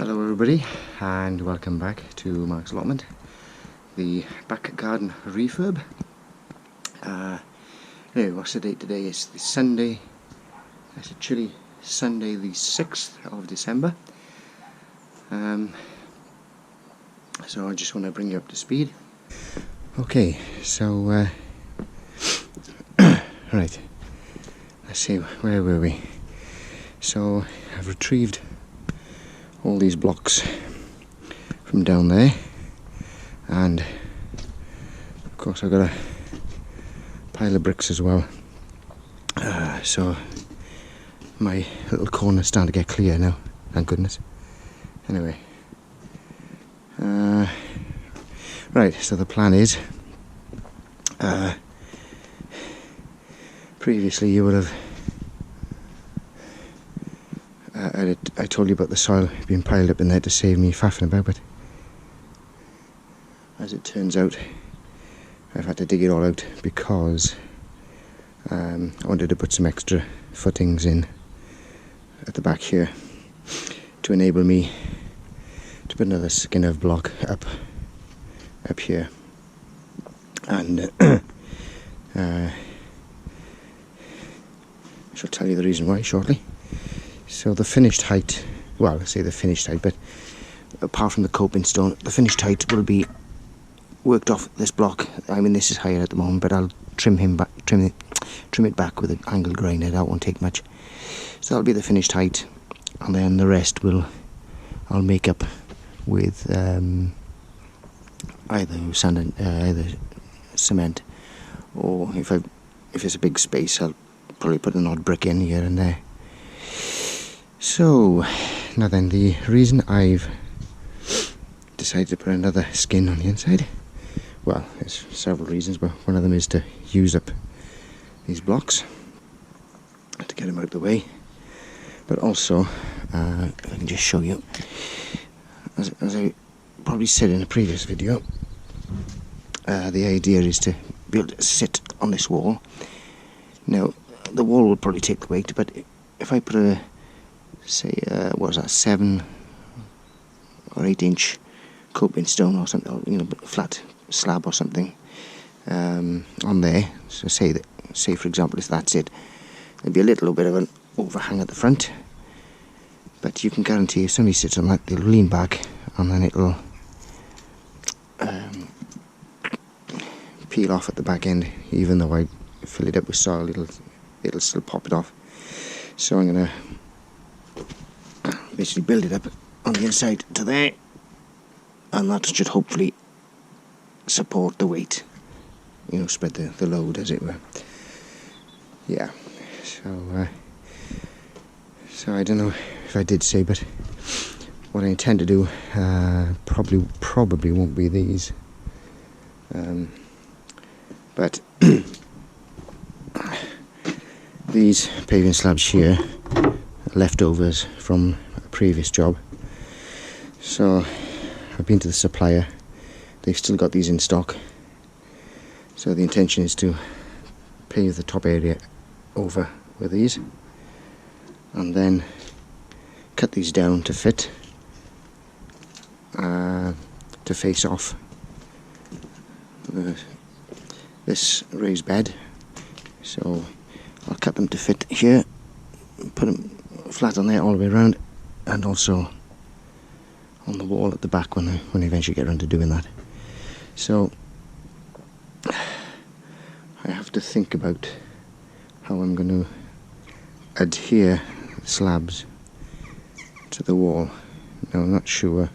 Hello everybody and welcome back to Mark's Allotment, the back garden refurb. Anyway, what's the date today? It's the Sunday, it's a chilly Sunday the 6th of December. So I just want to bring you up to speed. Okay, so right, let's see, where were we? So I've retrieved all these blocks from down there, and of course I've got a pile of bricks as well, so my little corner's starting to get clear now, thank goodness. Anyway, right, so the plan is, previously you would have I told you about the soil being piled up in there to save me faffing about, but as it turns out I've had to dig it all out because I wanted to put some extra footings in at the back here to enable me to put another skin of block up here, and I shall tell you the reason why shortly. So the finished height, well, I say the finished height, but apart from the coping stone, the finished height will be worked off this block. I mean, this is higher at the moment, but I'll trim it back with an angle grinder. That won't take much. So that'll be the finished height, and then the rest I'll make up with either sand and either cement, or if it's a big space, I'll probably put an odd brick in here and there. So, now then, the reason I've decided to put another skin on the inside, well, there's several reasons, but one of them is to use up these blocks, to get them out of the way, but also, if I can just show you, as I probably said in a previous video, the idea is to be able to sit on this wall. Now, the wall will probably take the weight, but if I put say, what was that, 7 or 8 inch coping stone or something, you know, flat slab or something, on there, so say for example, if that's it, there'll be a little bit of an overhang at the front, but you can guarantee if somebody sits on that, they'll lean back and then it'll peel off at the back end. Even though I fill it up with soil, it'll still pop it off. So I'm going to basically build it up on the inside to there, and that should hopefully support the weight, you know, spread the load, as it were. Yeah, so I don't know if I did say, but what I intend to do probably won't be these, but these paving slabs here are leftovers from a previous job. So I've been to the supplier, they've still got these in stock, so the intention is to pave the top area over with these and then cut these down to fit, to face off this raised bed. So I'll cut them to fit here, put them flat on there all the way around, and also on the wall at the back when I eventually get around to doing that. So I have to think about how I'm going to adhere the slabs to the wall. Now, I'm not sure.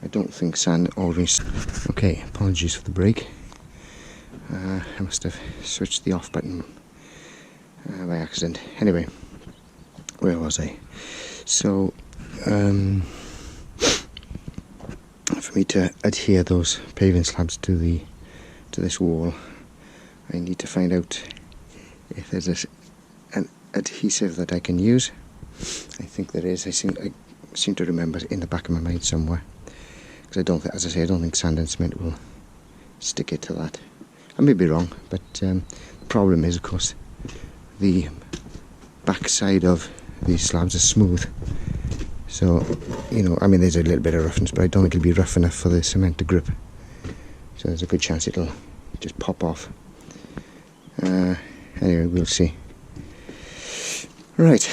I don't think sand always... Okay, apologies for the break. I must have switched the off button by accident. Anyway, where was I? So, for me to adhere those paving slabs to this wall, I need to find out if there's an adhesive that I can use. I think there is. I seem to remember it in the back of my mind somewhere, because I don't think sand and cement will stick it to that. I may be wrong, but the problem is, of course, the back side of these slabs are smooth, So, you know, I mean, there's a little bit of roughness, but I don't think it'll be rough enough for the cement to grip. So there's a good chance it'll just pop off. Anyway, we'll see. Right.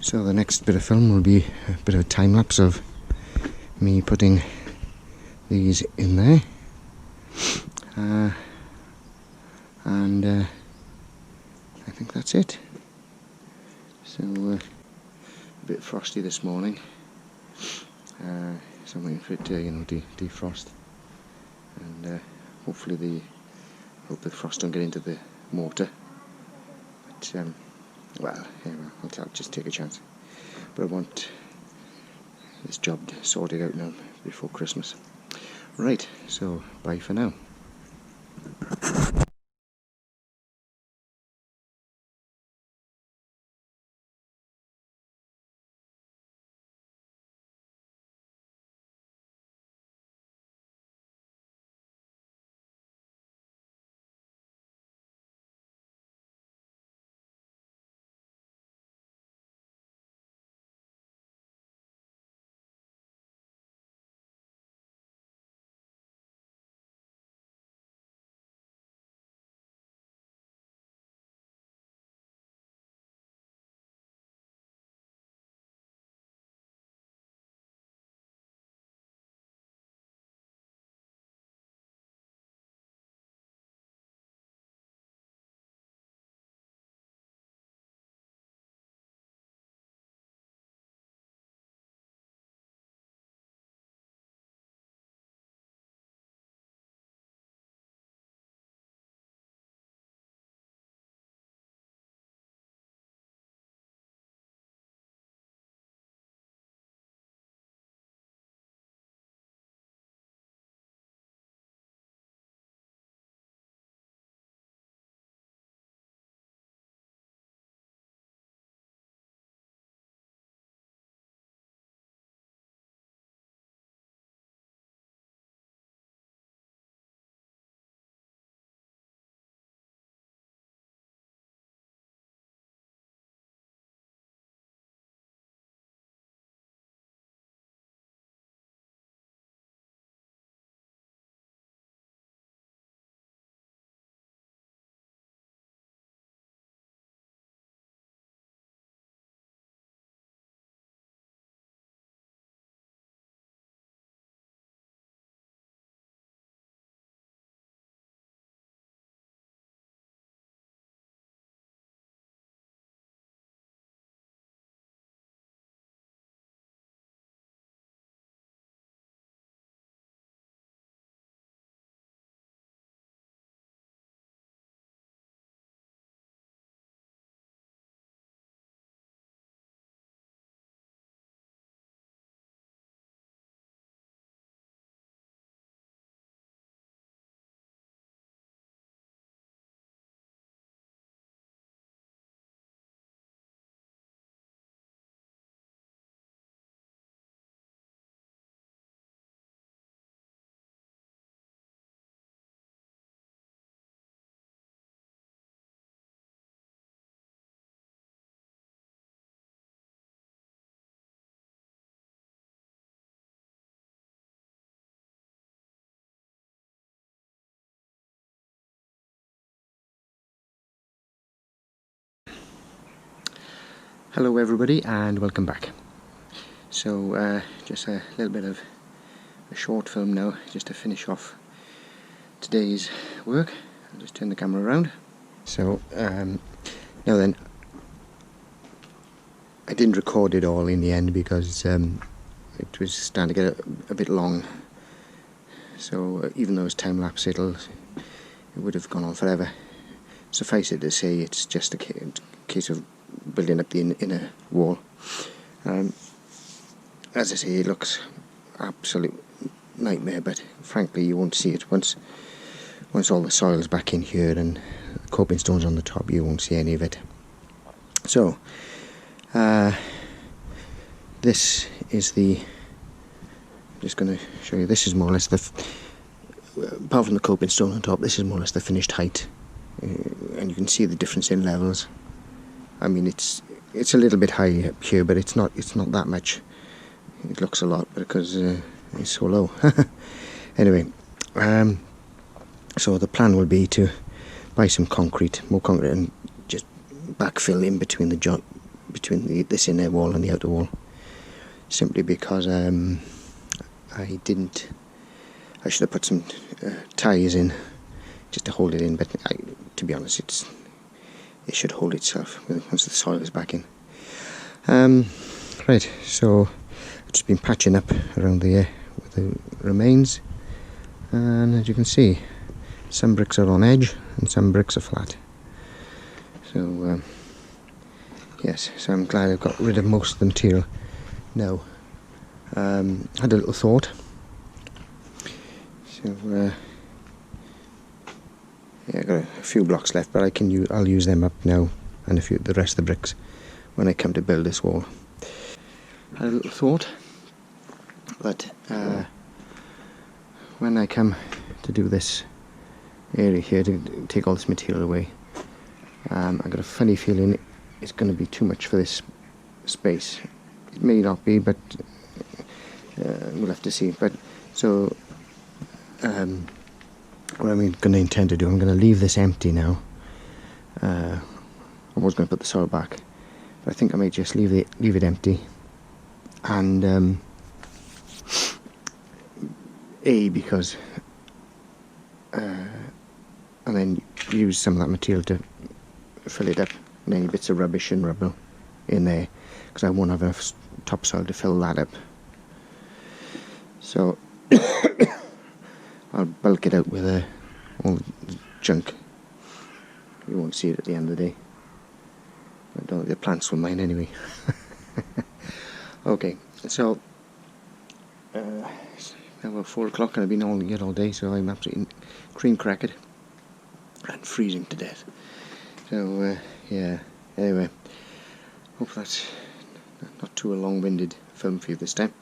So the next bit of film will be a bit of a time lapse of me putting these in there. And I think that's it. So a bit frosty this morning. So I'm waiting for it to, you know, defrost, and hopefully hope the frost don't get into the mortar. But well, anyway, I'll just take a chance. But I want this job sorted out now before Christmas. Right, so bye for now. Hello everybody and welcome back. So just a little bit of a short film now, just to finish off today's work. I'll just turn the camera around. So now then, I didn't record it all in the end because it was starting to get a bit long. So even though it's time lapse, it would have gone on forever. Suffice it to say, it's just a case of building up the inner wall. As I say, it looks absolute nightmare, but frankly you won't see it once all the soil's back in here and coping stones on the top. You won't see any of it. So this is I'm just going to show you, this is more or less apart from the coping stone on top, this is more or less the finished height, and you can see the difference in levels. I mean, it's it's a little bit high up here, but it's not that much. It looks a lot because it's so low. Anyway, so the plan will be to buy some more concrete, and just backfill in between this inner wall and the outer wall. Simply because I should have put some ties in just to hold it in, but to be honest, it should hold itself once the soil is back in. Right, so I've just been patching up around there with the remains, and as you can see, some bricks are on edge and some bricks are flat. So yes, so I'm glad I've got rid of most of the material now. Had a little thought. So yeah, I got a few blocks left, but I'll use them up now, and the rest of the bricks when I come to build this wall. Had a little thought that when I come to do this area here, to take all this material away, I've got a funny feeling it's going to be too much for this space. It may not be, but we'll have to see. But so what I'm going to intend to do, I'm going to leave this empty now. I was going to put the soil back, but I think I may just leave it empty, and because and then use some of that material to fill it up, and any bits of rubbish and rubble in there, because I won't have enough topsoil to fill that up. So I'll bulk it out with all the junk. You won't see it at the end of the day. I don't think the plants will mind anyway. Okay, so now about 4 o'clock, and I've been on it all day, so I'm absolutely cream crackered and freezing to death. So yeah, anyway, hope that's not too long-winded film for you this time.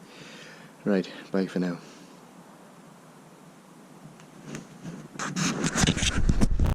Right, bye for now.